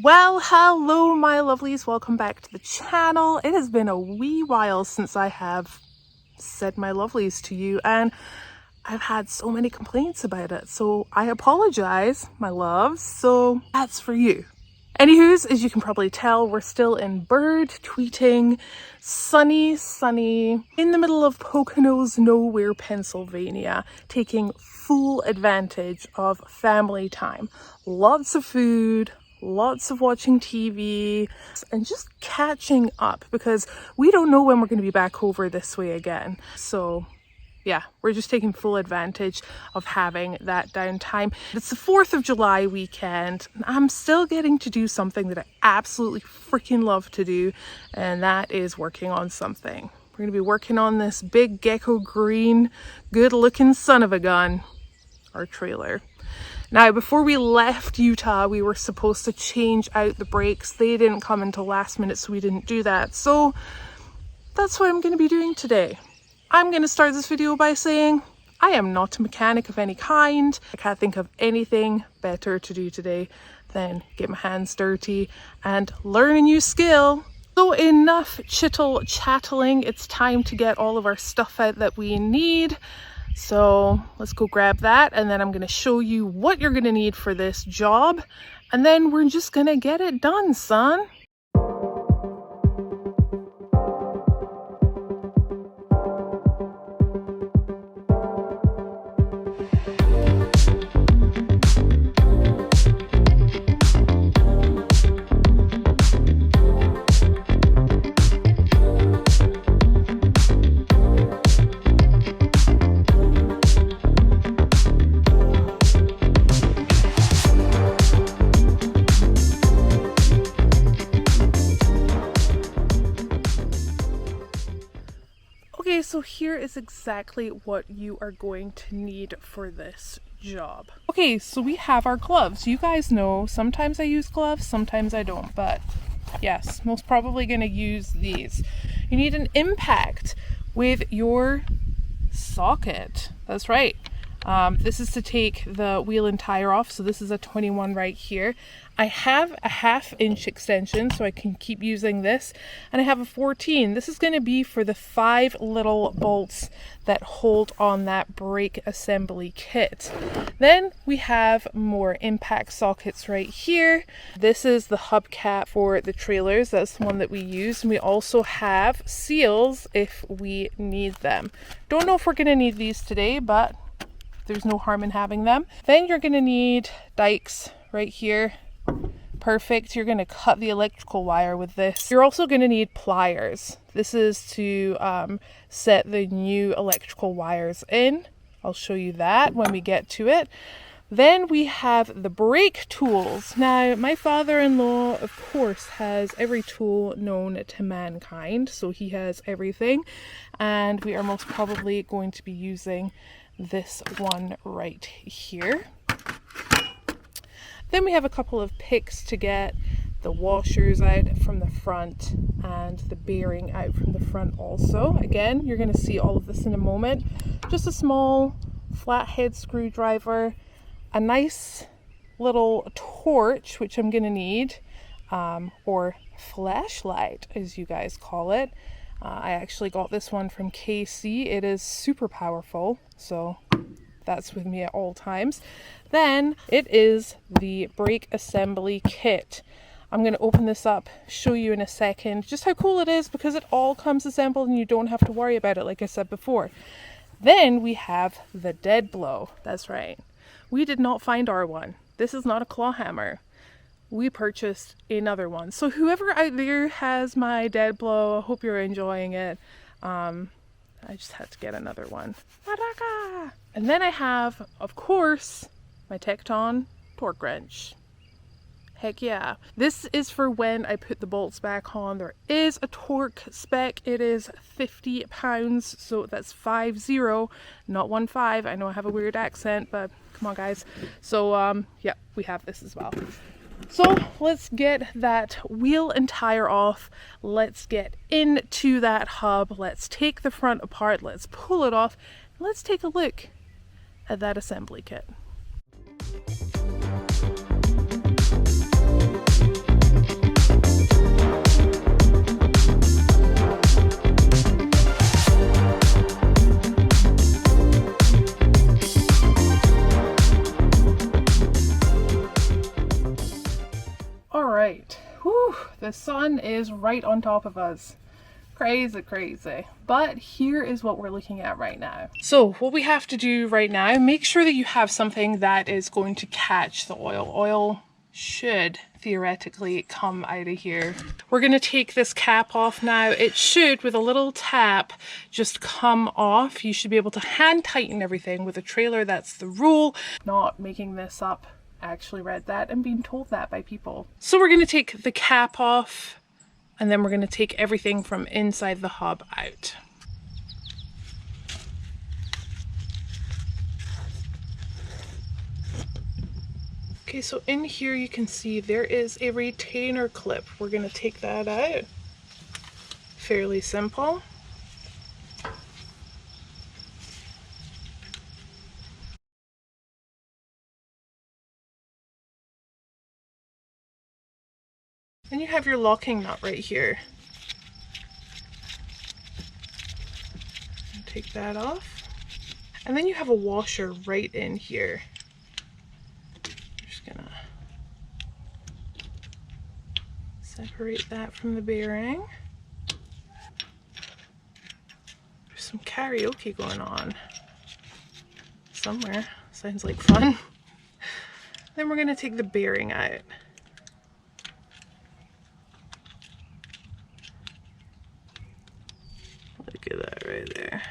Well, hello my lovelies, welcome back to the channel. It has been a wee while since I have said my lovelies to you and I've had so many complaints about it, so I apologize, my loves. So that's for you. Anywho's, as you can probably tell, we're still in bird tweeting, sunny, in the middle of Poconos nowhere, Pennsylvania, taking full advantage of family time. Lots of food, lots of watching TV, and just catching up because we don't know when we're going to be back over this way again. So yeah, we're just taking full advantage of having that downtime. It's the 4th of July weekend. And I'm still getting to do something that I absolutely freaking love to do, and that is working on something. We're going to be working on this big gecko green, good looking son of a gun, our trailer. Now, before we left Utah, we were supposed to change out the brakes. They didn't come until last minute, so we didn't do that. So that's what I'm going to be doing today. I'm going to start this video by saying I am not a mechanic of any kind. I can't think of anything better to do today than get my hands dirty and learn a new skill. So enough chattling, it's time to get all of our stuff out that we need. So let's go grab that, and then I'm going to show you what you're going to need for this job, and then we're just going to get it done, son. Okay, so here is exactly what you are going to need for this job. Okay, so we have our gloves. You guys know sometimes I use gloves, sometimes I don't, but yes, most probably going to use these. You need an impact with your socket. That's right. This is to take the wheel and tire off. So this is a 21 right here. I have a 1/2 inch extension so I can keep using this, and I have a 14. This is going to be for the 5 little bolts that hold on that brake assembly kit. Then we have more impact sockets right here. This is the hubcap for the trailers. That's the one that we use. And we also have seals if we need them. Don't know if we're going to need these today, but there's no harm in having them. Then you're going to need dikes right here. Perfect. You're going to cut the electrical wire with this. You're also going to need pliers. This is to set the new electrical wires in. I'll show you that when we get to it. Then we have the brake tools. Now, my father-in-law, of course, has every tool known to mankind. So he has everything. And we are most probably going to be using this one right here. Then we have a couple of picks to get the washers out from the front and the bearing out from the front also. Again, you're going to see all of this in a moment. Just a small flathead screwdriver, a nice little torch, which I'm going to need, or flashlight as you guys call it. I actually got this one from KC. It is super powerful, so that's with me at all times. Then it is the brake assembly kit. I'm going to open this up, show you in a second just how cool it is because it all comes assembled and you don't have to worry about it like I said before. Then we have the dead blow. That's right. We did not find our one. This is not a claw hammer. We purchased another one. So whoever out there has my dead blow, I hope you're enjoying it. I just had to get another one. And then I have, of course, my Tecton torque wrench. Heck yeah. This is for when I put the bolts back on. There is a torque spec. It is 50 pounds. So that's 50, not 15. I know I have a weird accent, but come on guys. So yeah, we have this as well. So let's get that wheel and tire off. Let's get into that hub. Let's take the front apart. Let's pull it off. Let's take a look at that assembly kit. right. Whew, the sun is right on top of us. Crazy, crazy. But here is what we're looking at right now. So what we have to do right now, make sure that you have something that is going to catch the oil. Oil should theoretically come out of here. We're going to take this cap off now. It should, with a little tap, just come off. You should be able to hand tighten everything. With a trailer, that's the rule. Not making this up. I actually read that and been told that by people. So we're going to take the cap off, and then we're going to take everything from inside the hub out. Okay, so in here you can see there is a retainer clip. We're going to take that out. Fairly simple. Then you have your locking nut right here. Take that off. And then you have a washer right in here. Gonna separate that from the bearing. There's some karaoke going on somewhere. Sounds like fun. Then we're gonna take the bearing out. Look at that right there.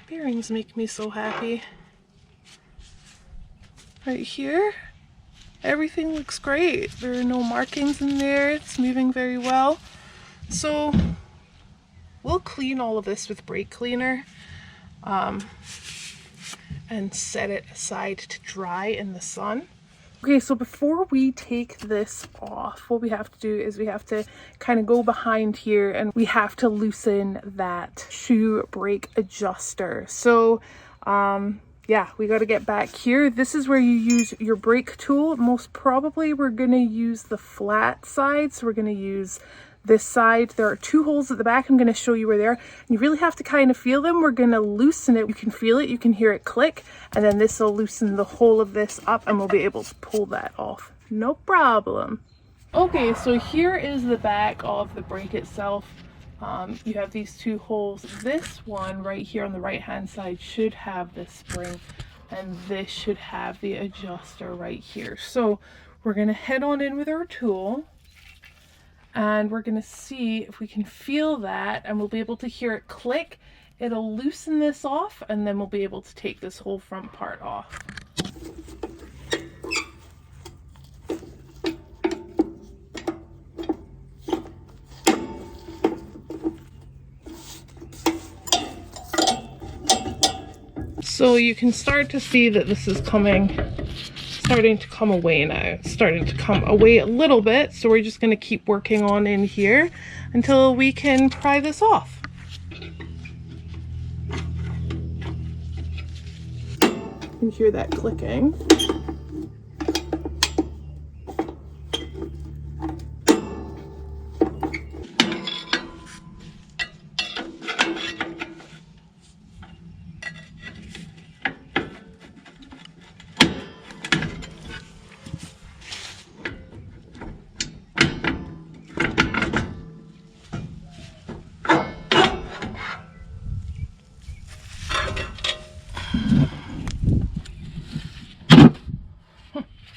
Bearings make me so happy. Right here, everything looks great. There are no markings in there. It's moving very well. So we'll clean all of this with brake cleaner and set it aside to dry in the sun. Okay, so before we take this off, what we have to do is we have to kind of go behind here and we have to loosen that shoe brake adjuster. So yeah, we got to get back here. This is where you use your brake tool. Most probably we're going to use the flat side. So we're going to use this side. There are two holes at the back. I'm going to show you where they are. And you really have to kind of feel them. We're going to loosen it. You can feel it. You can hear it click. And then this will loosen the whole of this up and we'll be able to pull that off. No problem. Okay, so here is the back of the brake itself. You have these two holes. This one right here on the right hand side should have this spring, and this should have the adjuster right here. So we're going to head on in with our tool and we're going to see if we can feel that, and we'll be able to hear it click. It'll loosen this off and then we'll be able to take this whole front part off. So you can start to see that this is starting to come away now. It's starting to come away a little bit, so we're just going to keep working on in here until we can pry this off. You hear that clicking.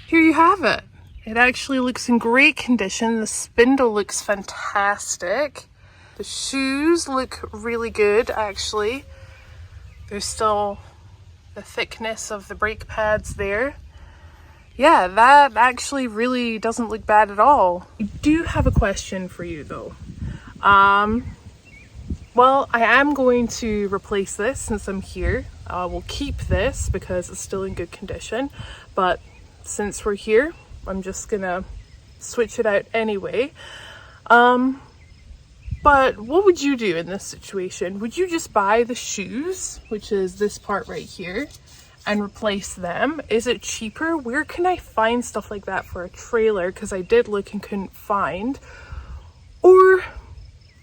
Here you have it. It actually looks in great condition. The spindle looks fantastic. The shoes look really good, actually. There's still the thickness of the brake pads there. Yeah, that actually really doesn't look bad at all. I do have a question for you though. Well, I am going to replace this since I'm here. We'll keep this because it's still in good condition, but since we're here, I'm just gonna switch it out anyway. But what would you do in this situation? Would you just buy the shoes, which is this part right here, and replace them? Is it cheaper? Where can I find stuff like that for a trailer? Because I did look and couldn't find. Or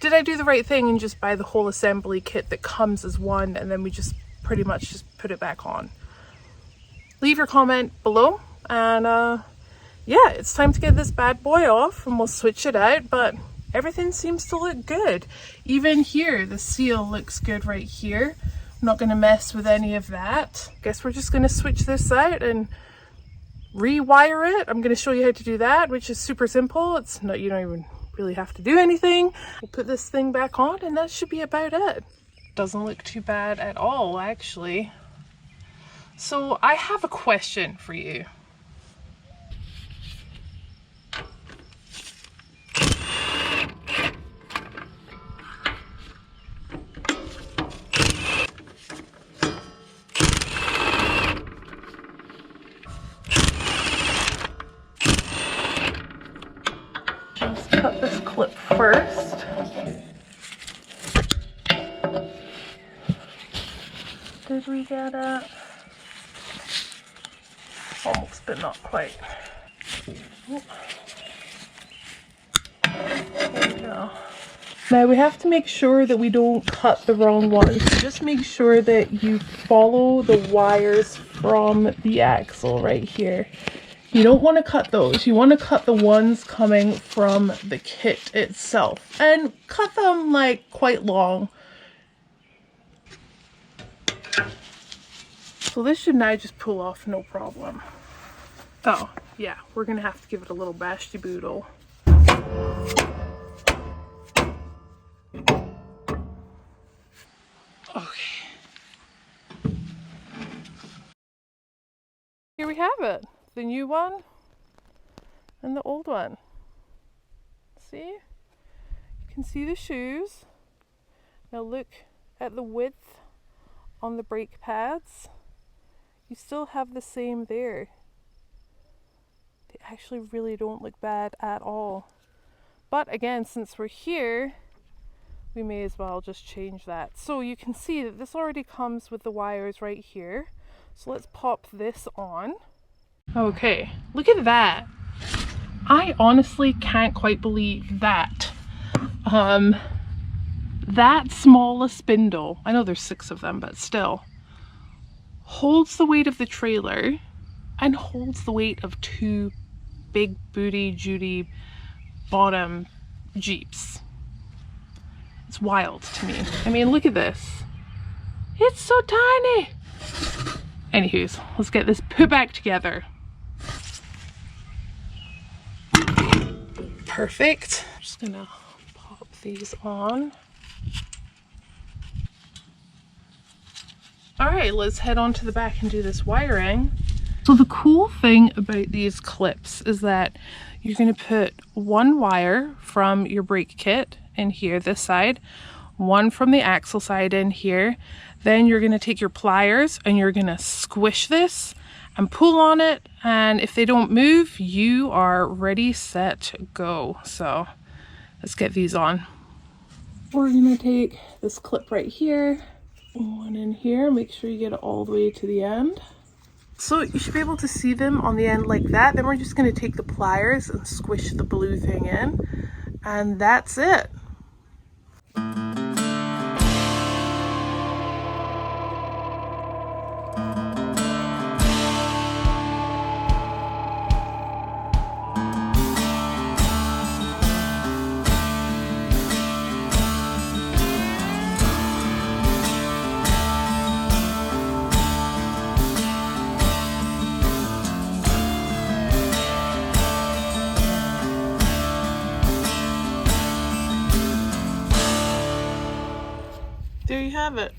did I do the right thing and just buy the whole assembly kit that comes as one, and then we just pretty much just put it back on? Leave your comment below. And yeah, it's time to get this bad boy off and we'll switch it out, but everything seems to look good. Even here, the seal looks good right here. I'm not going to mess with any of that. Guess we're just going to switch this out and rewire it. I'm going to show you how to do that, which is super simple. It's not, you don't even really have to do anything. We'll put this thing back on and that should be about it. Doesn't look too bad at all, actually. So I have a question for you. Just cut this clip first. Did we get it? Almost, but not quite. There we go. Now we have to make sure that we don't cut the wrong ones. Just make sure that you follow the wires from the axle right here. You don't want to cut those. You want to cut the ones coming from the kit itself. And cut them like quite long. So this should now just pull off no problem. Oh, yeah, we're gonna have to give it a little bashty boodle. Okay. Here we have it. The new one and the old one. See? You can see the shoes. Now look at the width on the brake pads. You still have the same there. They actually really don't look bad at all. But again, since we're here, we may as well just change that. So you can see that this already comes with the wires right here. So let's pop this on. Okay, look at that. I honestly can't quite believe that. That small a spindle, I know there's 6 of them, but still, holds the weight of the trailer and holds the weight of 2 big booty Judy bottom Jeeps. It's wild to me. I mean, look at this. It's so tiny. Anywho's, let's get this put back together. Perfect. I'm just gonna pop these on. All right, let's head on to the back and do this wiring. So the cool thing about these clips is that you're going to put one wire from your brake kit in here, this side, one from the axle side in here. Then you're going to take your pliers and you're going to squish this and pull on it. And if they don't move, you are ready, set, go. So let's get these on. We're going to take this clip right here. One in here, make sure you get it all the way to the end. So you should be able to see them on the end like that. Then we're just going to take the pliers and squish the blue thing in, and that's it. There you have it.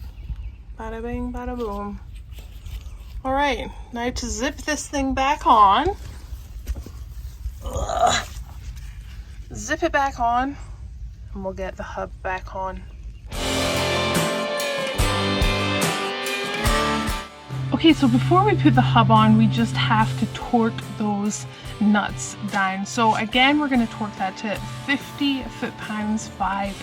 Bada bing, bada boom. All right, now to zip this thing back on. Ugh. Zip it back on, and we'll get the hub back on. Okay, so before we put the hub on, we just have to torque those nuts down. So again, we're going to torque that to 50 foot-pounds 50,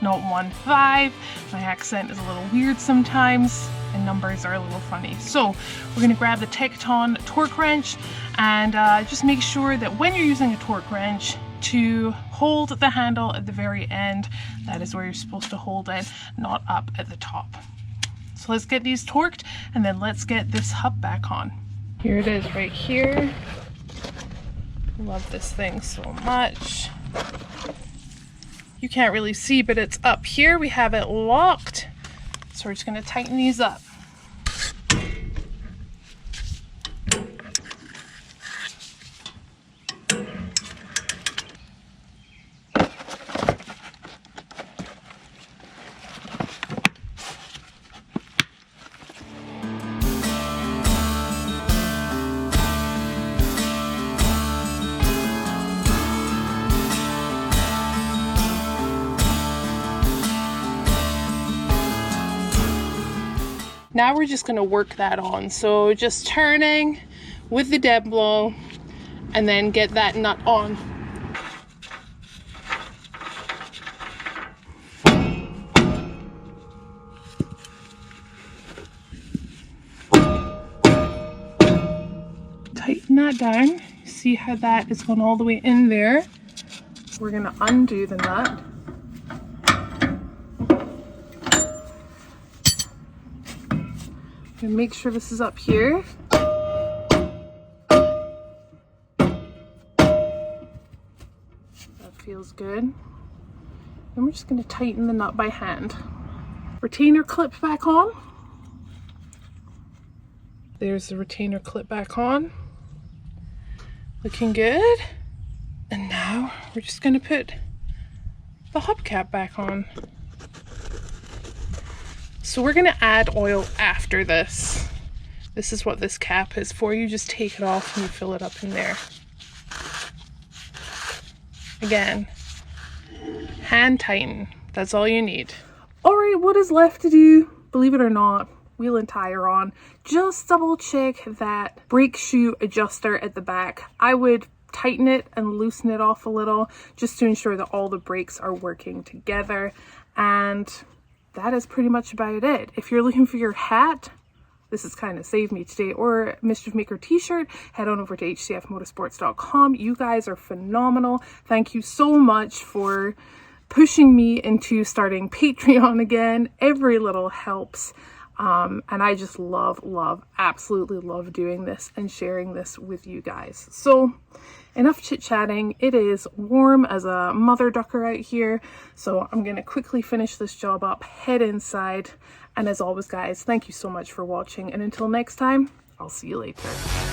not 15. My accent is a little weird sometimes, and numbers are a little funny. So we're going to grab the Tecton torque wrench and just make sure that when you're using a torque wrench to hold the handle at the very end, that is where you're supposed to hold it, not up at the top. So let's get these torqued and then let's get this hub back on. Here it is right here. Love this thing so much. You can't really see, but it's up here. We have it locked. So we're just going to tighten these up. Now we're just going to work that on. So just turning with the dead blow and then get that nut on. Tighten that down. See how that is going all the way in there. We're going to undo the nut. And make sure this is up here. That feels good. And we're just going to tighten the nut by hand. Retainer clip back on. There's the retainer clip back on. Looking good. And now we're just going to put the hubcap back on. So we're going to add oil after this. This is what this cap is for. You just take it off and you fill it up in there. Again, hand tighten. That's all you need. All right, what is left to do? Believe it or not, wheel and tire on. Just double check that brake shoe adjuster at the back. I would tighten it and loosen it off a little just to ensure that all the brakes are working together. And that is pretty much about it. If you're looking for your hat, this has kind of saved me today, or Mischief Maker t-shirt, head on over to hcfmotorsports.com. You guys are phenomenal. Thank you so much for pushing me into starting Patreon again. Every little helps. And I just absolutely love doing this and sharing this with you guys. So enough chit-chatting. It is warm as a mother ducker out here, so I'm going to quickly finish this job up, head inside, and as always guys, thank you so much for watching, and until next time, I'll see you later.